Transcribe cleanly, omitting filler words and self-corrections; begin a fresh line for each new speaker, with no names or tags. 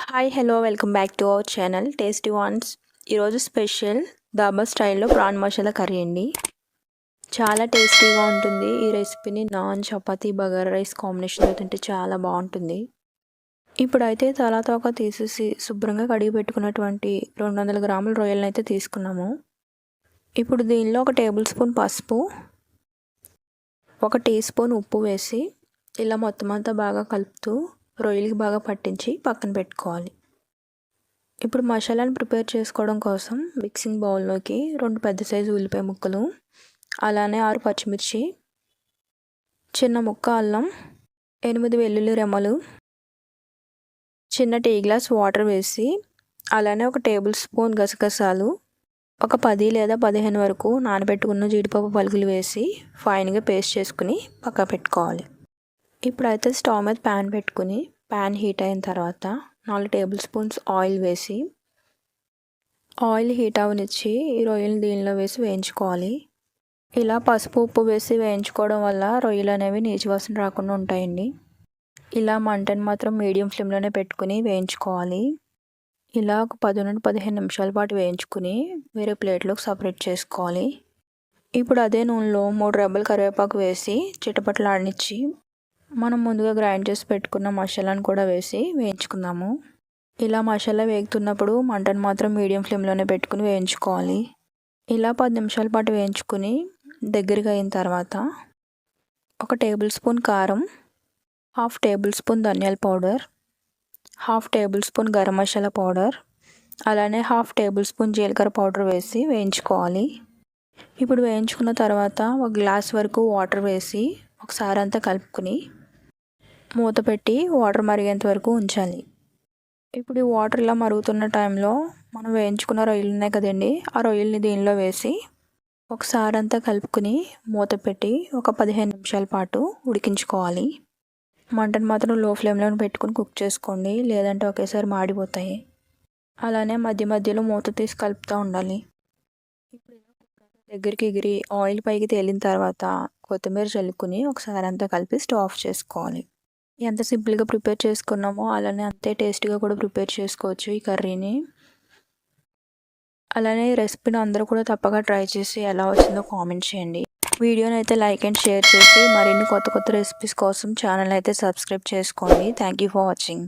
Hi hello welcome back to our channel tasty once. ఈరోజు special dhaba స్టైల్లో PRAN masala curry అండి. చాలా టేస్టీగా ఉంటుంది. ఈ రెసిపీని నాన్, చపాతీ, బగారా రైస్ కాంబినేషన్లో తింటే చాలా బాగుంటుంది. ఇప్పుడైతే తలాతోక తీసేసి శుభ్రంగా కడిగి పెట్టుకున్నటువంటి 200 గ్రాముల రొయ్యలను అయితే తీసుకున్నాము. ఇప్పుడు దీనిలో 1 టేబుల్ స్పూన్ పసుపు, 1 టీ స్పూన్ ఉప్పు వేసి ఇలా మొత్తం అంతా బాగా కలుపుతూ రొయ్యలకి బాగా పట్టించి పక్కన పెట్టుకోవాలి. ఇప్పుడు మసాలాను ప్రిపేర్ చేసుకోవడం కోసం మిక్సింగ్ బౌల్లోకి 2 పెద్ద సైజు ఉల్లిపాయ ముక్కలు, అలానే 6 పచ్చిమిర్చి, చిన్న ముక్క అల్లం, 8 వెల్లుల్లి రెమ్మలు, చిన్న టీ గ్లాస్ వాటర్ వేసి అలానే 1 టేబుల్ స్పూన్ గసగసాలు, ఒక 10 లేదా 15 వరకు నానబెట్టుకున్న జీడిపప్పు పలుకులు వేసి ఫైన్గా పేస్ట్ చేసుకుని పక్క పెట్టుకోవాలి. ఇప్పుడైతే స్టవ్ మీద ప్యాన్ పెట్టుకుని ప్యాన్ హీట్ అయిన తర్వాత 4 టేబుల్ స్పూన్స్ ఆయిల్ వేసి ఆయిల్ హీట్ అవనిచ్చి ఈ రొయ్యలు దీనిలో వేసి వేయించుకోవాలి. ఇలా పసుపు ఉప్పు వేసి వేయించుకోవడం వల్ల రొయ్యలు అనేవి నీచు వాసన రాకుండా ఉంటాయండి. ఇలా మంటను మాత్రం మీడియం ఫ్లేమ్లోనే పెట్టుకుని వేయించుకోవాలి. ఇలా ఒక 10 నుండి 15 నిమిషాల పాటు వేయించుకుని వేరే ప్లేట్లోకి సపరేట్ చేసుకోవాలి. ఇప్పుడు అదే నూనెలో 3 రెబ్బల కరివేపాకు వేసి చిటపటలాడనిచ్చి మనం ముందుగా గ్రైండ్ చేసి పెట్టుకున్న మసాలాను కూడా వేసి వేయించుకుందాము. ఇలా మసాలా వేగుతున్నప్పుడు మంటను మాత్రం మీడియం ఫ్లేమ్లోనే పెట్టుకుని వేయించుకోవాలి. ఇలా 10 నిమిషాల పాటు వేయించుకుని దగ్గరగా అయిన తర్వాత 1 టేబుల్ స్పూన్ కారం, 1/2 టేబుల్ స్పూన్ ధనియాల powder, 1/2 table spoon garam masala powder, అలానే 1/2 టేబుల్ స్పూన్ జీలకర్ర పౌడర్ వేసి వేయించుకోవాలి. ఇప్పుడు వేయించుకున్న తర్వాత 1 గ్లాస్ వరకు వాటర్ వేసి ఒకసారి అంతా కలుపుకుని మూత పెట్టి వాటర్ మరిగేంత వరకు ఉంచాలి. ఇప్పుడు ఈ వాటర్ ఇలా మరుగుతున్న టైంలో మనం వేయించుకున్న రొయ్యలు ఉన్నాయి కదండి, ఆ రొయ్యల్ని దీనిలో వేసి ఒకసారి అంతా కలుపుకుని మూత పెట్టి ఒక 15 నిమిషాల పాటు ఉడికించుకోవాలి. మంటను మాత్రం లో ఫ్లేమ్లో పెట్టుకుని కుక్ చేసుకోండి, లేదంటే ఒకేసారి మాడిపోతాయి. అలానే మధ్య మధ్యలో మూత తీసి కలుపుతూ ఉండాలి. ఇప్పుడు దగ్గరికి ఎగిరి ఆయిల్ పైకి తేలిన తర్వాత కొత్తిమీర చల్లుకుని ఒకసారి అంతా కలిపి స్టవ్ ఆఫ్ చేసుకోవాలి. ఎంత సింపుల్గా ప్రిపేర్ చేసుకున్నామో అలానే అంతే టేస్టీగా కూడా ప్రిపేర్ చేసుకోవచ్చు ఈ కర్రీని. అలానే ఈ రెసిపీని అందరూ కూడా తప్పగా ట్రై చేసి ఎలా వచ్చిందో కామెంట్ చేయండి. వీడియోని అయితే లైక్ అండ్ షేర్ చేసి మరిన్ని కొత్త రెసిపీస్ కోసం ఛానల్ అయితే సబ్స్క్రైబ్ చేసుకోండి. Thank you for watching.